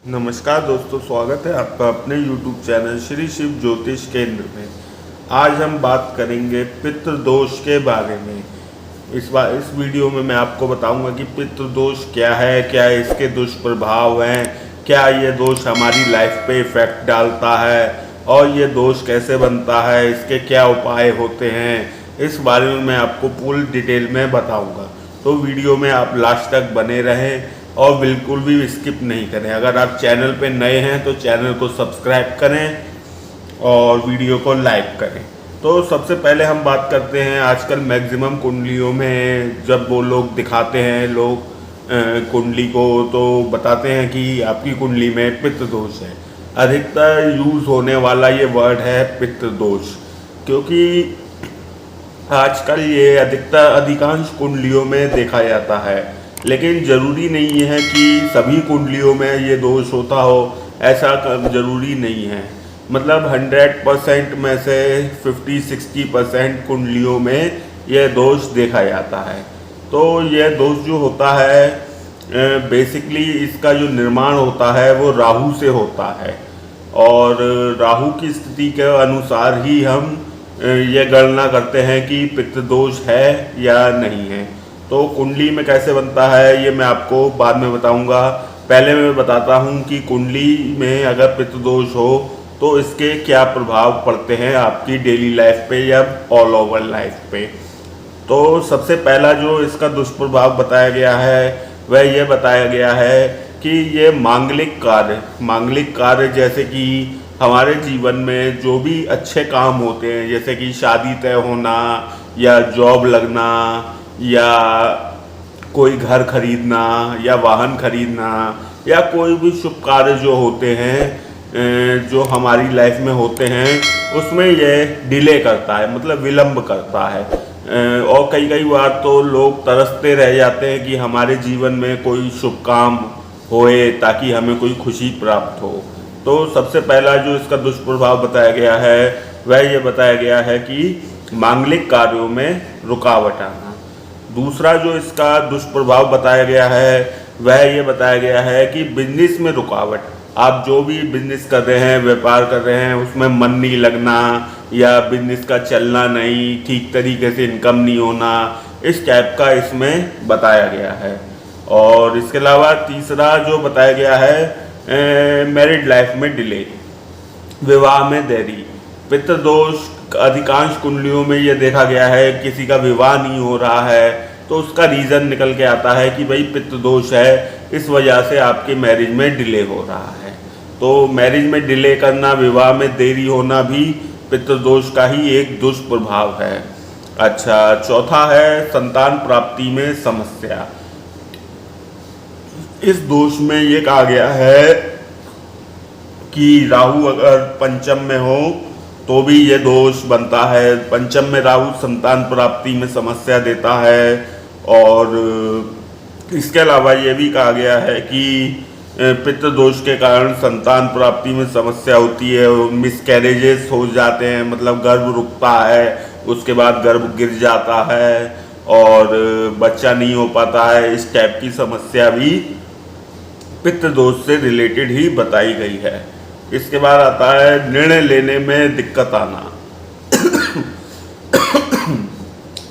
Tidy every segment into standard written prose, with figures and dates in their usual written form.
नमस्कार दोस्तों, स्वागत है आपका अपने YouTube चैनल श्री शिव ज्योतिष केंद्र में। आज हम बात करेंगे पितृदोष के बारे में। इस वीडियो में मैं आपको बताऊंगा कि पितृदोष क्या है, क्या इसके दुष्प्रभाव हैं, क्या ये दोष हमारी लाइफ पे इफेक्ट डालता है और ये दोष कैसे बनता है, इसके क्या उपाय होते हैं, इस बारे में मैं आपको पूरी डिटेल में बताऊँगा। तो वीडियो में आप लास्ट तक बने रहें और बिल्कुल भी स्किप नहीं करें। अगर आप चैनल पे नए हैं तो चैनल को सब्सक्राइब करें और वीडियो को लाइक करें। तो सबसे पहले हम बात करते हैं, आजकल मैक्सिमम कुंडलियों में जब वो लोग दिखाते हैं कुंडली को, तो बताते हैं कि आपकी कुंडली में पितृदोष है। अधिकतर यूज़ होने वाला ये वर्ड है पितृदोष, क्योंकि आजकल ये अधिकांश कुंडलियों में देखा जाता है, लेकिन ज़रूरी नहीं है कि सभी कुंडलियों में ये दोष होता हो, ऐसा ज़रूरी नहीं है। मतलब 100% में से 50-60% कुंडलियों में यह दोष देखा जाता है। तो यह दोष जो होता है, बेसिकली इसका जो निर्माण होता है वो राहु से होता है, और राहु की स्थिति के अनुसार ही हम ये गणना करते हैं कि पितृदोष है या नहीं है। तो कुंडली में कैसे बनता है ये मैं आपको बाद में बताऊंगा। पहले मैं बताता हूँ कि कुंडली में अगर पितृदोष हो तो इसके क्या प्रभाव पड़ते हैं आपकी डेली लाइफ पे या ऑल ओवर लाइफ पे। तो सबसे पहला जो इसका दुष्प्रभाव बताया गया है वह यह बताया गया है कि ये मांगलिक कार्य जैसे कि हमारे जीवन में जो भी अच्छे काम होते हैं, जैसे कि शादी तय होना या जॉब लगना या कोई घर खरीदना या वाहन खरीदना या कोई भी शुभ कार्य जो होते हैं, जो हमारी लाइफ में होते हैं, उसमें यह डिले करता है, मतलब विलंब करता है। और कई बार तो लोग तरसते रह जाते हैं कि हमारे जीवन में कोई शुभ काम होए ताकि हमें कोई खुशी प्राप्त हो। तो सबसे पहला जो इसका दुष्प्रभाव बताया गया है वह ये बताया गया है कि मांगलिक कार्यों में रुकावट आना। दूसरा जो इसका दुष्प्रभाव बताया गया है वह ये बताया गया है कि बिजनेस में रुकावट। आप जो भी बिजनेस कर रहे हैं, व्यापार कर रहे हैं, उसमें मन नहीं लगना या बिजनेस का चलना नहीं, ठीक तरीके से इनकम नहीं होना, इस टाइप का इसमें बताया गया है। और इसके अलावा तीसरा जो बताया गया है, मैरिड लाइफ में डिले, विवाह में देरी। पितृदोष अधिकांश कुंडलियों में ये देखा गया है, किसी का विवाह नहीं हो रहा है तो उसका रीज़न निकल के आता है कि भाई पितृदोष है, इस वजह से आपके मैरिज में डिले हो रहा है। तो मैरिज में डिले करना, विवाह में देरी होना भी पितृदोष का ही एक दुष्प्रभाव है। अच्छा, चौथा है संतान प्राप्ति में समस्या। इस दोष में ये कहा गया है कि राहु अगर पंचम में हो तो भी ये दोष बनता है। पंचम में राहु संतान प्राप्ति में समस्या देता है। और इसके अलावा ये भी कहा गया है कि पितृदोष के कारण संतान प्राप्ति में समस्या होती है, मिसकैरेजेस हो जाते हैं, मतलब गर्भ रुकता है, उसके बाद गर्भ गिर जाता है और बच्चा नहीं हो पाता है। इस टाइप की समस्या भी पितृदोष से रिलेटेड ही बताई गई है। इसके बाद आता है निर्णय लेने में दिक्कत आना।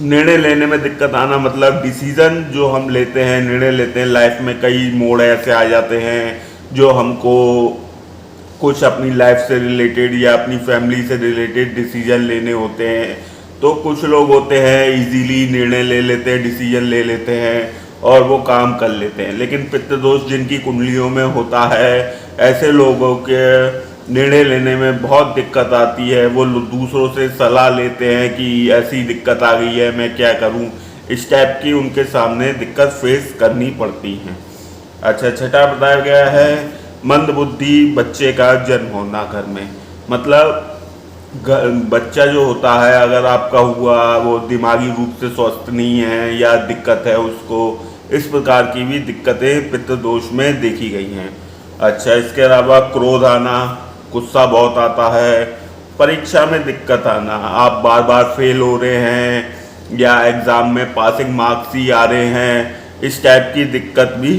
निर्णय लेने में दिक्कत आना मतलब डिसीजन जो हम लेते हैं, निर्णय लेते हैं, लाइफ में कई मोड़ ऐसे आ जाते हैं जो हमको कुछ अपनी लाइफ से रिलेटेड या अपनी फैमिली से रिलेटेड डिसीजन लेने होते हैं। तो कुछ लोग होते हैं इजीली निर्णय ले लेते हैं, डिसीजन ले लेते हैं और वो काम कर लेते हैं, लेकिन पितृदोष जिनकी कुंडलियों में होता है, ऐसे लोगों के निर्णय लेने में बहुत दिक्कत आती है। वो दूसरों से सलाह लेते हैं कि ऐसी दिक्कत आ गई है, मैं क्या करूं, इस टाइप की उनके सामने दिक्कत फेस करनी पड़ती है। अच्छा, छठा बताया गया है मंदबुद्धि बच्चे का जन्म होना घर में। मतलब बच्चा जो होता है, अगर आपका हुआ, वो दिमागी रूप से स्वस्थ नहीं है या दिक्कत है उसको, इस प्रकार की भी दिक्कतें पितृदोष में देखी गई हैं। अच्छा, इसके अलावा क्रोध आना, गुस्सा बहुत आता है, परीक्षा में दिक्कत आना, आप बार बार फेल हो रहे हैं या एग्ज़ाम में पासिंग मार्क्स ही आ रहे हैं, इस टाइप की दिक्कत भी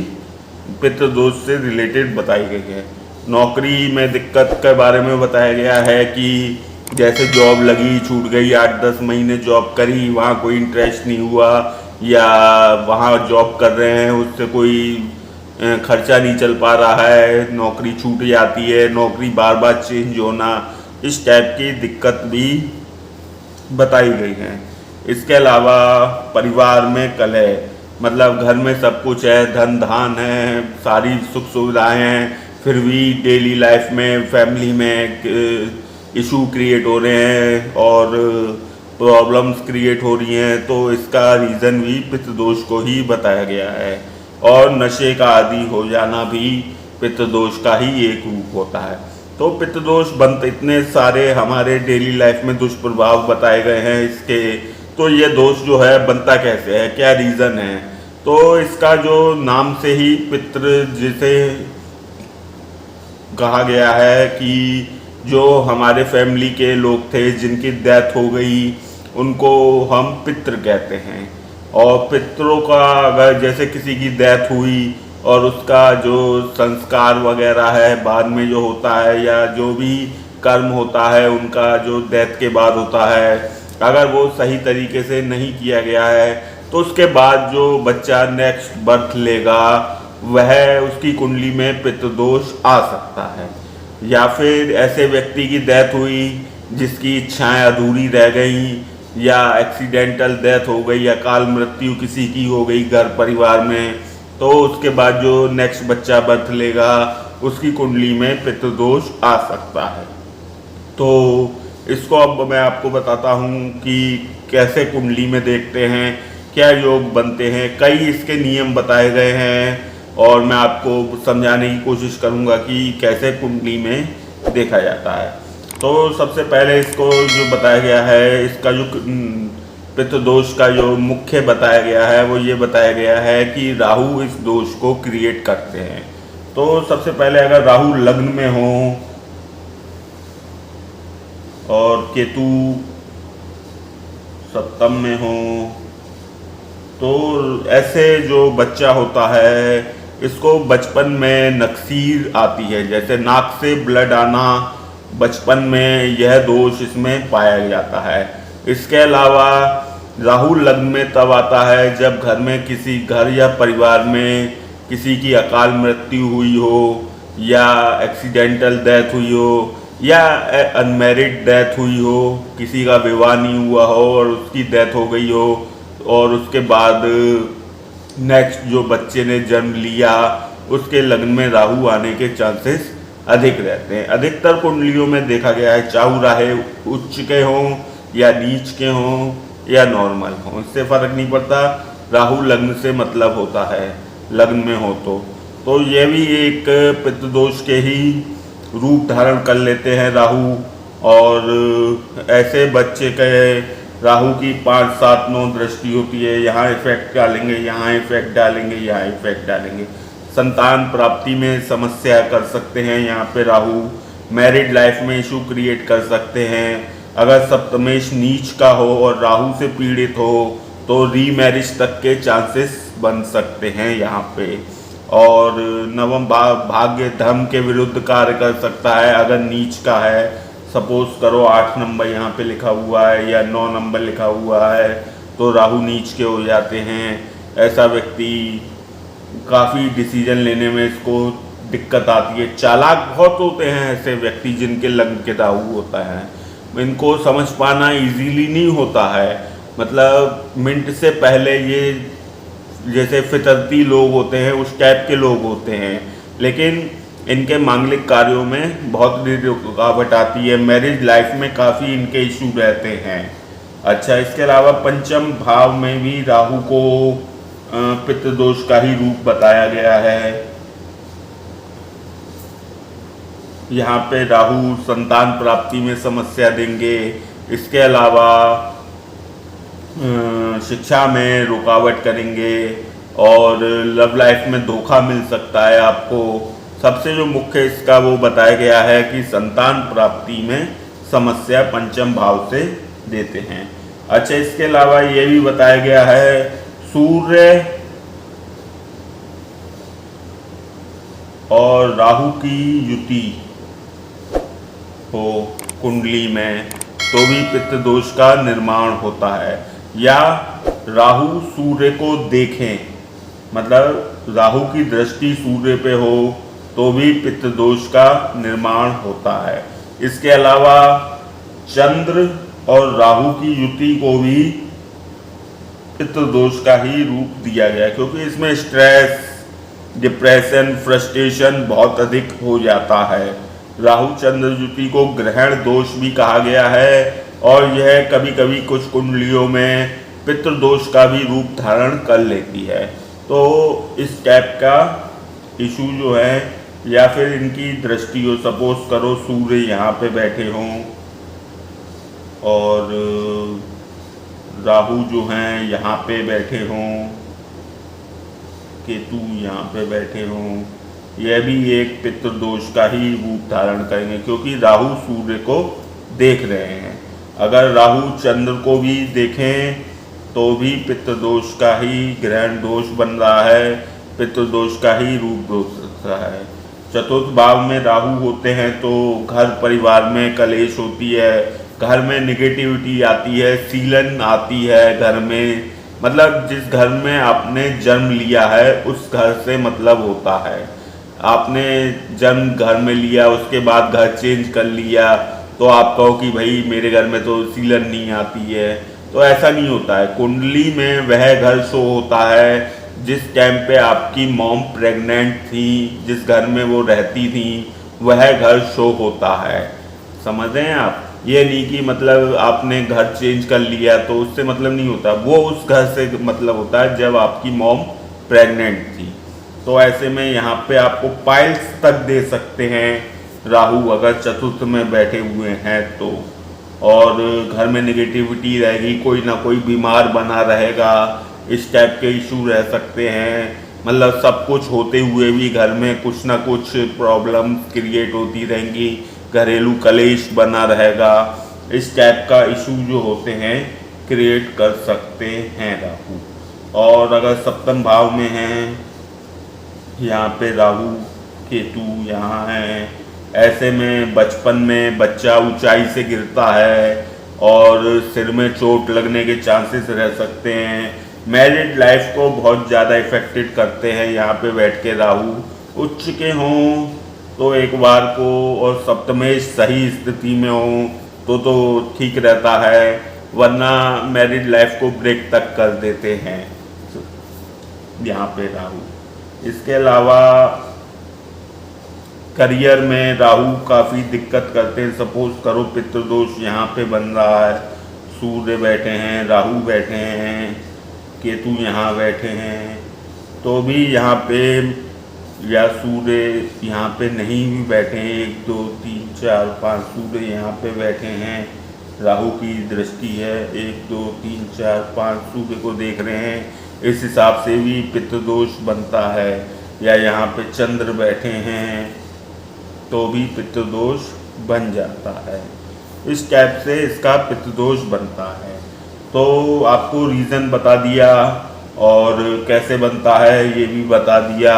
पितृदोष से रिलेटेड बताई गई है। नौकरी में दिक्कत के बारे में बताया गया है कि जैसे जॉब लगी, छूट गई, 8-10 महीने जॉब करी, वहाँ कोई इंटरेस्ट नहीं हुआ, या वहाँ जॉब कर रहे हैं उससे कोई खर्चा नहीं चल पा रहा है, नौकरी छूट जाती है, नौकरी बार बार चेंज होना, इस टाइप की दिक्कत भी बताई गई है। इसके अलावा परिवार में कलह, मतलब घर में सब कुछ है, धन धान है, सारी सुख सुविधाएं हैं, फिर भी डेली लाइफ में फैमिली में इशू क्रिएट हो रहे हैं और प्रॉब्लम्स क्रिएट हो रही हैं, तो इसका रीज़न भी पितृदोष को ही बताया गया है। और नशे का आदी हो जाना भी पितृदोष का ही एक रूप होता है। तो पितृदोष बनते इतने सारे हमारे डेली लाइफ में दुष्प्रभाव बताए गए हैं इसके। तो ये दोष जो है बनता कैसे है, क्या रीज़न है? तो इसका जो नाम से ही पितृ जिसे कहा गया है कि जो हमारे फैमिली के लोग थे जिनकी डेथ हो गई उनको हम पितृ कहते हैं। और पितरों का अगर जैसे किसी की डेथ हुई और उसका जो संस्कार वगैरह है बाद में जो होता है, या जो भी कर्म होता है उनका जो डेथ के बाद होता है, अगर वो सही तरीके से नहीं किया गया है तो उसके बाद जो बच्चा नेक्स्ट बर्थ लेगा वह उसकी कुंडली में पितृदोष आ सकता है। या फिर ऐसे व्यक्ति की डेथ हुई जिसकी इच्छाएं अधूरी रह गई, या एक्सीडेंटल डेथ हो गई, या अकाल मृत्यु किसी की हो गई घर परिवार में, तो उसके बाद जो नेक्स्ट बच्चा बर्थ लेगा उसकी कुंडली में पितृदोष आ सकता है। तो इसको अब मैं आपको बताता हूँ कि कैसे कुंडली में देखते हैं, क्या योग बनते हैं। कई इसके नियम बताए गए हैं और मैं आपको समझाने की कोशिश करूँगा कि कैसे कुंडली में देखा जाता है। तो सबसे पहले इसको जो बताया गया है, इसका जो पितृदोष का जो मुख्य बताया गया है वो ये बताया गया है कि राहु इस दोष को क्रिएट करते हैं। तो सबसे पहले अगर राहु लग्न में हो और केतु सप्तम में हो, तो ऐसे जो बच्चा होता है इसको बचपन में नक्सीर आती है, जैसे नाक से ब्लड आना, बचपन में यह दोष इसमें पाया जाता है। इसके अलावा राहु लग्न में तब आता है जब घर में किसी घर या परिवार में किसी की अकाल मृत्यु हुई हो, या एक्सीडेंटल डेथ हुई हो, या अनमैरिड डेथ हुई हो, किसी का विवाह नहीं हुआ हो और उसकी डेथ हो गई हो, और उसके बाद नेक्स्ट जो बच्चे ने जन्म लिया उसके लग्न में राहु आने के चांसेस अधिक रहते हैं। अधिकतर कुंडलियों में देखा गया है, चाहू राहे उच्च के हों या नीच के हों या नॉर्मल हों, इससे फर्क नहीं पड़ता, राहु लग्न से मतलब होता है, लग्न में हो तो ये भी एक पितृदोष के ही रूप धारण कर लेते हैं राहु। और ऐसे बच्चे के राहु की 5, 7, 9 दृष्टि होती है, यहाँ इफेक्ट डालेंगे, यहाँ इफेक्ट डालेंगे, यहाँ इफेक्ट डालेंगे। संतान प्राप्ति में समस्या कर सकते हैं यहाँ पे राहु, मैरिड लाइफ में इशू क्रिएट कर सकते हैं। अगर सप्तमेश नीच का हो और राहु से पीड़ित हो तो रीमैरिज तक के चांसेस बन सकते हैं यहाँ पे। और नवम भाग्य धर्म के विरुद्ध कार्य कर सकता है अगर नीच का है। सपोज करो 8 नंबर यहाँ पे लिखा हुआ है या 9 नंबर लिखा हुआ है तो राहु नीच के हो जाते हैं। ऐसा व्यक्ति काफ़ी डिसीजन लेने में इसको दिक्कत आती है। चालाक बहुत होते हैं ऐसे व्यक्ति जिनके लग्न के राहु होता है, इनको समझ पाना इजीली नहीं होता है। मतलब मिनट से पहले ये जैसे फितरती लोग होते हैं उस टाइप के लोग होते हैं, लेकिन इनके मांगलिक कार्यों में बहुत रुकावट आती है। मैरिज लाइफ में काफ़ी इनके इशू रहते हैं। अच्छा, इसके अलावा पंचम भाव में भी राहु को पितृदोष का ही रूप बताया गया है। यहाँ पे राहु संतान प्राप्ति में समस्या देंगे। इसके अलावा शिक्षा में रुकावट करेंगे और लव लाइफ में धोखा मिल सकता है आपको। सबसे जो मुख्य इसका वो बताया गया है कि संतान प्राप्ति में समस्या पंचम भाव से देते हैं। अच्छा, इसके अलावा ये भी बताया गया है सूर्य और राहु की युति हो कुंडली में तो भी पितृ दोष का निर्माण होता है। या राहु सूर्य को देखें, मतलब राहु की दृष्टि सूर्य पे हो तो भी पितृ दोष का निर्माण होता है। इसके अलावा चंद्र और राहु की युति को भी पितृ दोष का ही रूप दिया गया, क्योंकि इसमें स्ट्रेस, डिप्रेशन, फ्रस्ट्रेशन बहुत अधिक हो जाता है। राहु चंद्र युति को ग्रहण दोष भी कहा गया है और यह कभी कभी कुछ कुंडलियों में पितृ दोष का भी रूप धारण कर लेती है। तो इस टाइप का इशू जो है, या फिर इनकी दृष्टि हो, सपोज करो सूर्य यहाँ पे बैठे हों और राहु जो हैं यहाँ पे बैठे हों, केतु यहाँ पे बैठे हों, यह भी एक पितृ दोष का ही रूप धारण करेंगे, क्योंकि राहु सूर्य को देख रहे हैं। अगर राहु चंद्र को भी देखें तो भी पितृ दोष का ही ग्रहण दोष बन रहा है, पितृ दोष का ही रूप हो सकता है। चतुर्थ भाव में राहु होते हैं तो घर परिवार में कलेश होती है, घर में निगेटिविटी आती है, सीलन आती है घर में, मतलब जिस घर में आपने जन्म लिया है उस घर से मतलब होता है। आपने जन्म घर में लिया, उसके बाद घर चेंज कर लिया तो आप कहो कि भाई मेरे घर में तो सीलन नहीं आती है, तो ऐसा नहीं होता है। कुंडली में वह घर शो होता है जिस टाइम पे आपकी मॉम प्रेग्नेंट थी, जिस घर में वो रहती थी वह घर शो होता है। समझ रहे हैं आप? ये नहीं कि मतलब आपने घर चेंज कर लिया तो उससे मतलब नहीं होता, वो उस घर से मतलब होता है जब आपकी मॉम प्रेग्नेंट थी। तो ऐसे में यहाँ पे आपको पाइल्स तक दे सकते हैं राहु अगर चतुर्थ में बैठे हुए हैं तो। और घर में निगेटिविटी रहेगी, कोई ना कोई बीमार बना रहेगा, इस टाइप के इशू रह सकते हैं। मतलब सब कुछ होते हुए भी घर में कुछ ना कुछ प्रॉब्लम क्रिएट होती रहेंगी, घरेलू कलेश बना रहेगा, इस टाइप का इशू जो होते हैं क्रिएट कर सकते हैं राहु। और अगर सप्तम भाव में हैं, यहाँ पे राहु केतु यहाँ है, ऐसे में बचपन में बच्चा ऊंचाई से गिरता है और सिर में चोट लगने के चांसेस रह सकते हैं। मैरिड लाइफ को बहुत ज़्यादा इफेक्टेड करते हैं यहाँ पे बैठ के राहु। उच्च के हों तो एक बार को, और सप्तमेश सही स्थिति में हों तो ठीक रहता है, वरना मैरिड लाइफ को ब्रेक तक कर देते हैं यहाँ पे राहु। इसके अलावा करियर में राहु काफ़ी दिक्कत करते हैं। सपोज करो पितृदोष यहाँ पे बन रहा है, सूर्य बैठे हैं, राहु बैठे हैं, केतु यहाँ बैठे हैं, तो भी यहाँ पे, या सूर्य यहाँ पे नहीं भी बैठे हैं, 1 2 3 4 5 सूर्य यहाँ पे बैठे हैं, राहु की दृष्टि है, 1 2 3 4 5 सूर्य को देख रहे हैं, इस हिसाब से भी पितृदोष बनता है। या यहाँ पे चंद्र बैठे हैं तो भी पितृदोष बन जाता है। इस टाइप से इसका पितृदोष बनता है। तो आपको रीज़न बता दिया और कैसे बनता है ये भी बता दिया।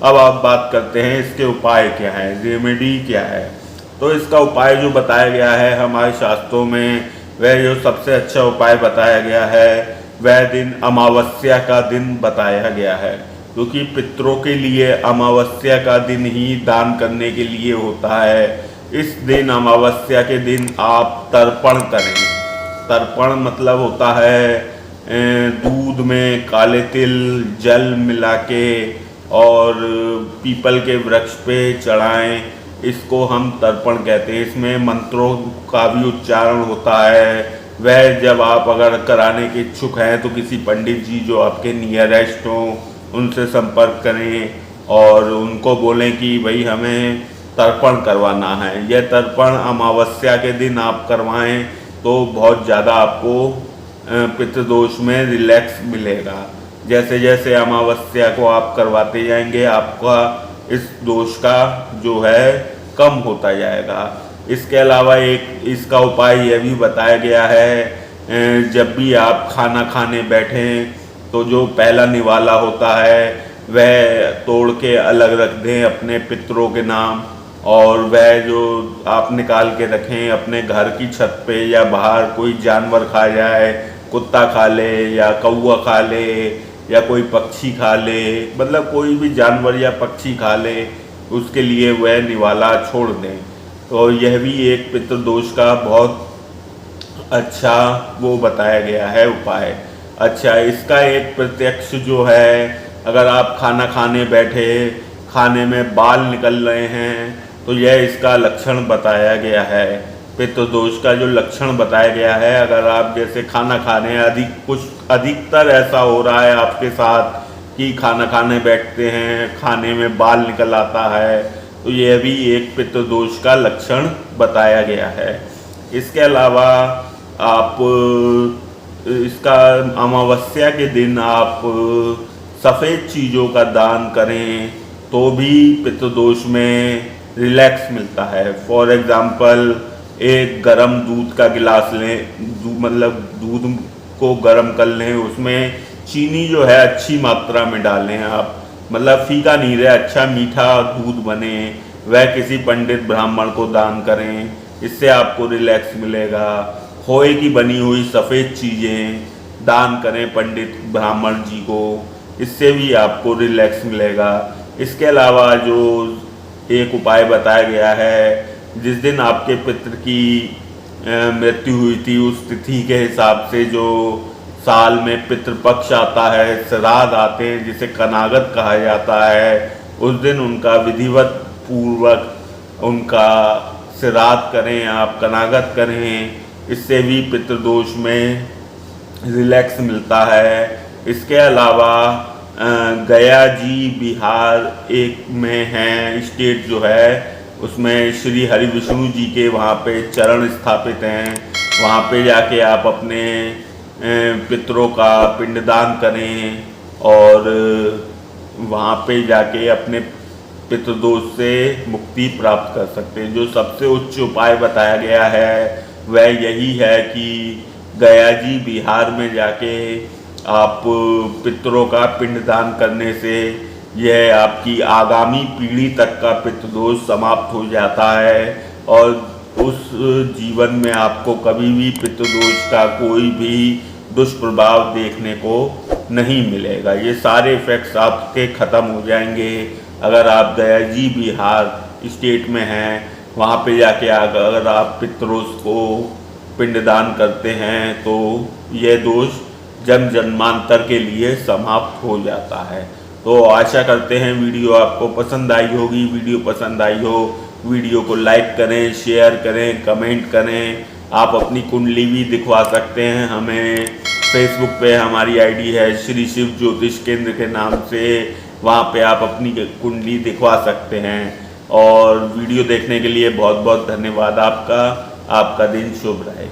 अब आप बात करते हैं इसके उपाय क्या है, रेमेडी क्या है। तो इसका उपाय जो बताया गया है हमारे शास्त्रों में, वह जो सबसे अच्छा उपाय बताया गया है वह दिन अमावस्या का दिन बताया गया है, क्योंकि पितरों के लिए अमावस्या का दिन ही दान करने के लिए होता है। इस दिन अमावस्या के दिन आप तर्पण करें। तर्पण मतलब होता है दूध में काले तिल जल मिला के और पीपल के वृक्ष पे चढ़ाएं, इसको हम तर्पण कहते हैं। इसमें मंत्रों का भी उच्चारण होता है। वह जब आप अगर कराने के इच्छुक हैं तो किसी पंडित जी जो आपके नियरेस्ट हों उनसे संपर्क करें और उनको बोलें कि भाई हमें तर्पण करवाना है। यह तर्पण अमावस्या के दिन आप करवाएं तो बहुत ज़्यादा आपको पितृदोष में रिलैक्स मिलेगा। जैसे जैसे अमावस्या को आप करवाते जाएंगे आपका इस दोष का जो है कम होता जाएगा। इसके अलावा एक इसका उपाय यह भी बताया गया है, जब भी आप खाना खाने बैठें तो जो पहला निवाला होता है वह तोड़ के अलग रख दें अपने पितरों के नाम, और वह जो आप निकाल के रखें अपने घर की छत पे या बाहर कोई जानवर खा जाए, कुत्ता खा ले या कौवा खा ले या कोई पक्षी खा ले, मतलब कोई भी जानवर या पक्षी खा ले, उसके लिए वह निवाला छोड़ दें। तो यह भी एक पितृदोष का बहुत अच्छा वो बताया गया है उपाय। अच्छा, इसका एक प्रत्यक्ष जो है, अगर आप खाना खाने बैठे, खाने में बाल निकल रहे हैं, तो यह इसका लक्षण बताया गया है। पितृदोष का जो लक्षण बताया गया है, अगर आप जैसे खाना खाने अधिकतर ऐसा हो रहा है आपके साथ कि खाना खाने बैठते हैं, खाने में बाल निकल आता है, तो यह भी एक पितृदोष का लक्षण बताया गया है। इसके अलावा आप इसका अमावस्या के दिन आप सफ़ेद चीज़ों का दान करें तो भी पितृदोष में रिलैक्स मिलता है। फॉर एग्ज़ाम्पल, एक गरम दूध का गिलास लें, मतलब दूध को गरम कर लें, उसमें चीनी जो है अच्छी मात्रा में डालें आप, मतलब फीका नहीं रहे, अच्छा मीठा दूध बने, वह किसी पंडित ब्राह्मण को दान करें, इससे आपको रिलैक्स मिलेगा। खोए की बनी हुई सफ़ेद चीज़ें दान करें पंडित ब्राह्मण जी को, इससे भी आपको रिलैक्स मिलेगा। इसके अलावा जो एक उपाय बताया गया है, जिस दिन आपके पितृ की मृत्यु हुई थी, उस तिथि के हिसाब से जो साल में पितृपक्ष आता है, श्राद्ध आते हैं जिसे कनागत कहा जाता है, उस दिन उनका विधिवत पूर्वक उनका श्राद्ध करें, आप कनागत करें, इससे भी पितृदोष में रिलैक्स मिलता है। इसके अलावा गया जी बिहार एक में है स्टेट जो है, उसमें श्री हरि विष्णु जी के वहाँ पे चरण स्थापित हैं, वहाँ पे जाके आप अपने पितरों का पिंडदान करें और वहाँ पे जाके अपने पितृदोष से मुक्ति प्राप्त कर सकते हैं। जो सबसे उच्च उपाय बताया गया है वह यही है कि गया जी बिहार में जाके आप पितरों का पिंडदान करने से यह आपकी आगामी पीढ़ी तक का पितृदोष समाप्त हो जाता है और उस जीवन में आपको कभी भी पितृदोष का कोई भी दुष्प्रभाव देखने को नहीं मिलेगा। ये सारे इफेक्ट्स आपके ख़त्म हो जाएंगे अगर आप गया जी बिहार स्टेट में हैं, वहाँ पे जाके अगर आप पितरों को पिंडदान करते हैं तो यह दोष जन्म जन्मांतर के लिए समाप्त हो जाता है। तो आशा करते हैं वीडियो आपको पसंद आई होगी। वीडियो पसंद आई हो, वीडियो को लाइक करें, शेयर करें, कमेंट करें। आप अपनी कुंडली भी दिखवा सकते हैं हमें। फेसबुक पे हमारी आईडी है श्री शिव ज्योतिष केंद्र के नाम से, वहाँ पे आप अपनी कुंडली दिखवा सकते हैं। और वीडियो देखने के लिए बहुत बहुत धन्यवाद आपका। आपका दिन शुभ रहे।